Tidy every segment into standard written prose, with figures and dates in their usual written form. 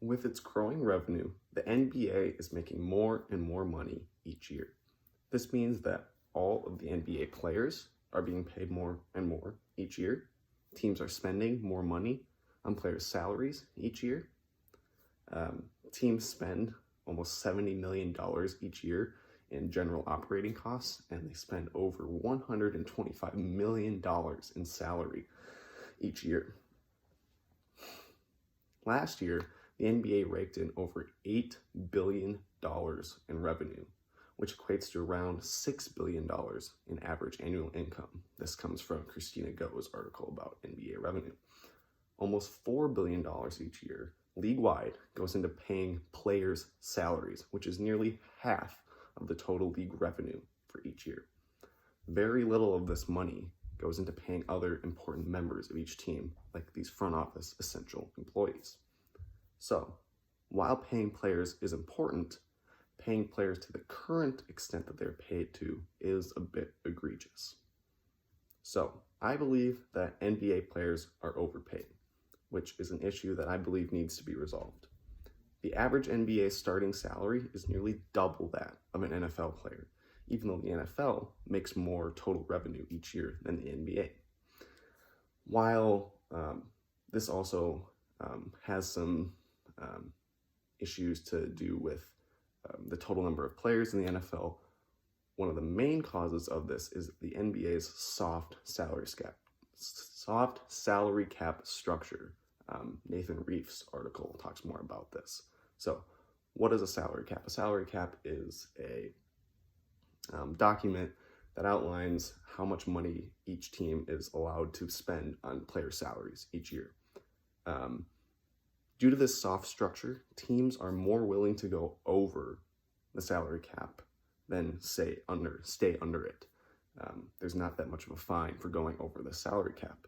With its growing revenue, the NBA is making more and more money each year. This means that all of the NBA players are being paid more and more each year. Teams are spending more money on players' salaries each year. Teams spend almost $70 million each year in general operating costs, and they spend over $125 million in salary each year. Last year, the NBA raked in over $8 billion in revenue, which equates to around $6 billion in average annual income. This comes from Christina Go's article about NBA revenue. Almost $4 billion each year, league-wide, goes into paying players' salaries, which is nearly half of the total league revenue for each year. Very little of this money goes into paying other important members of each team, like these front office essential employees. So, while paying players is important, paying players to the current extent that they're paid to is a bit egregious. So, I believe that NBA players are overpaid, which is an issue that I believe needs to be resolved. The average NBA starting salary is nearly double that of an NFL player, even though the NFL makes more total revenue each year than the NBA. While this also has some issues to do with the total number of players in the NFL, one of the main causes of this is the NBA's soft salary cap structure. Nathan Reif's article talks more about this. So, what is a salary cap? A salary cap is a document that outlines how much money each team is allowed to spend on player salaries each year. Due to this soft structure, teams are more willing to go over the salary cap than stay under it. There's not that much of a fine for going over the salary cap.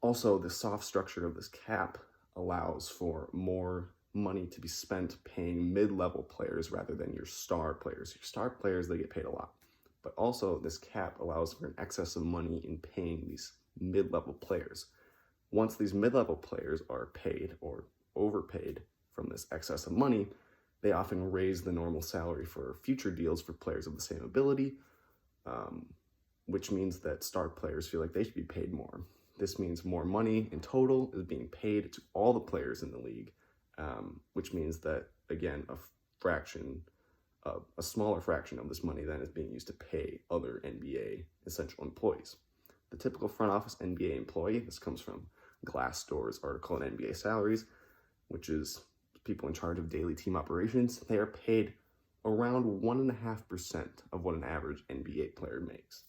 Also, the soft structure of this cap allows for more money to be spent paying mid-level players rather than your star players. Your star players, they get paid a lot. But also, this cap allows for an excess of money in paying these mid-level players. Once these mid-level players are paid or overpaid from this excess of money, they often raise the normal salary for future deals for players of the same ability, which means that star players feel like they should be paid more. This means more money in total is being paid to all the players in the league, which means that, again, a smaller fraction of this money then is being used to pay other NBA essential employees. The typical front office NBA employee, this comes from Glassdoor's article on NBA salaries, which is people in charge of daily team operations, they are paid around 1.5% of what an average NBA player makes.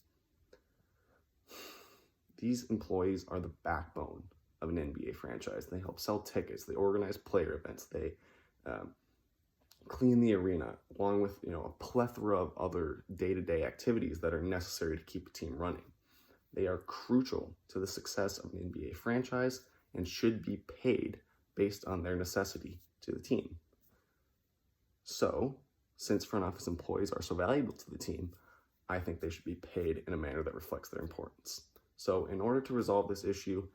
These employees are the backbone of an NBA franchise. They help sell tickets, they organize player events, they clean the arena, along with a plethora of other day-to-day activities that are necessary to keep a team running. They are crucial to the success of an NBA franchise and should be paid based on their necessity to the team. So, since front office employees are so valuable to the team, I think they should be paid in a manner that reflects their importance. So, in order to resolve this issue,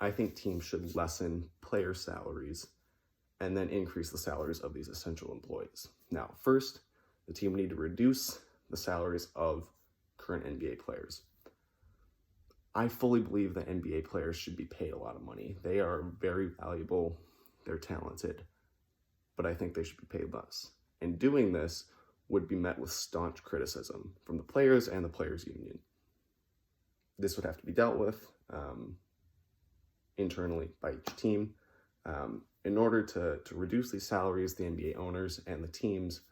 I think teams should lessen player salaries and then increase the salaries of these essential employees. Now, first, the team would need to reduce the salaries of current NBA players. I fully believe that NBA players should be paid a lot of money. They are very valuable, they're talented, but I think they should be paid less. And doing this would be met with staunch criticism from the players and the players' union. This would have to be dealt with internally by each team. In order to reduce these salaries, the NBA owners and the teams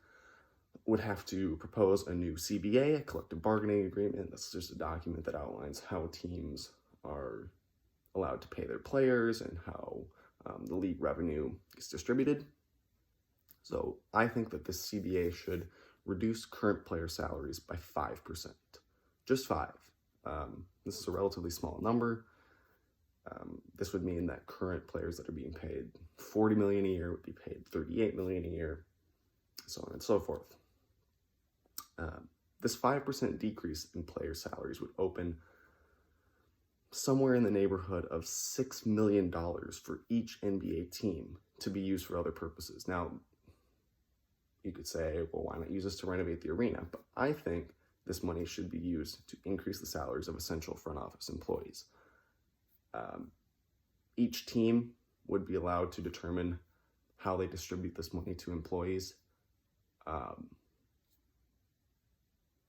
would have to propose a new CBA, a collective bargaining agreement. That's just a document that outlines how teams are allowed to pay their players and how the league revenue is distributed. So I think that this CBA should reduce current player salaries by 5%. Just 5. This is a relatively small number. This would mean that current players that are being paid $40 million a year would be paid $38 million a year, so on and so forth. This 5% decrease in player salaries would open somewhere in the neighborhood of $6 million for each NBA team to be used for other purposes. Now, you could say, well, why not use this to renovate the arena? But I think this money should be used to increase the salaries of essential front office employees. Each team would be allowed to determine how they distribute this money to employees.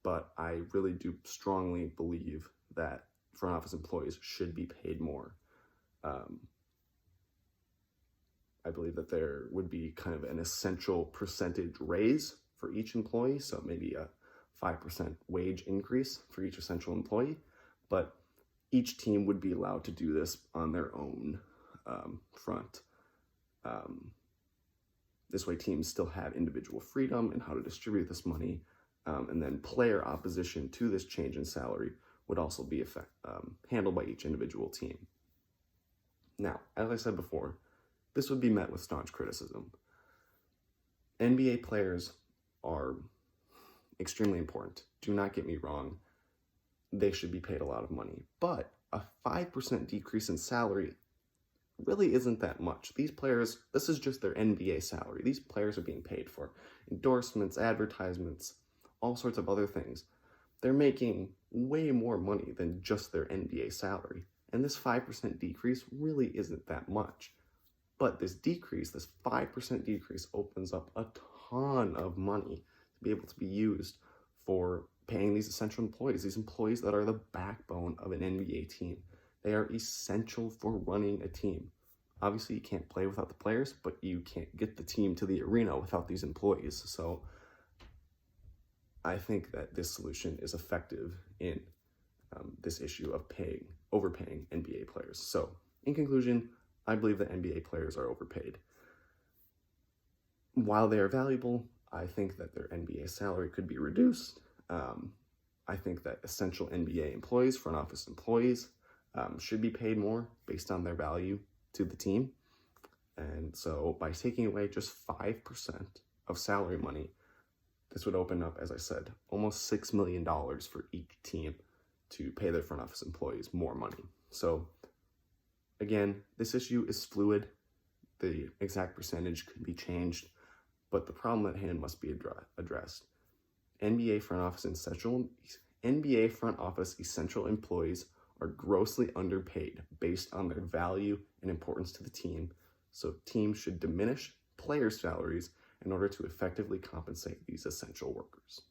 But I really do strongly believe that front office employees should be paid more. I believe that there would be kind of an essential percentage raise for each employee, so maybe a 5% wage increase for each essential employee, but each team would be allowed to do this on their own front. This way teams still have individual freedom in how to distribute this money, and then player opposition to this change in salary would also be handled by each individual team. Now, as I said before, this would be met with staunch criticism. NBA players are extremely important. Do not get me wrong. They should be paid a lot of money. But a 5% decrease in salary really isn't that much. These players, this is just their NBA salary. These players are being paid for endorsements, advertisements, all sorts of other things. They're making way more money than just their NBA salary. And this 5% decrease really isn't that much. But this decrease, this 5% decrease, opens up a ton of money to be able to be used for paying these essential employees, these employees that are the backbone of an NBA team. They are essential for running a team. Obviously, you can't play without the players, but you can't get the team to the arena without these employees. So I think that this solution is effective in this issue of overpaying NBA players. So in conclusion, I believe that NBA players are overpaid. While they are valuable, I think that their NBA salary could be reduced. I think that essential NBA employees, front office employees, should be paid more based on their value to the team. And so by taking away just 5% of salary money, this would open up, as I said, almost $6 million for each team to pay their front office employees more money. So again, this issue is fluid. The exact percentage could be changed, but the problem at hand must be addressed. NBA front office essential employees are grossly underpaid based on their value and importance to the team, so teams should diminish players' salaries in order to effectively compensate these essential workers.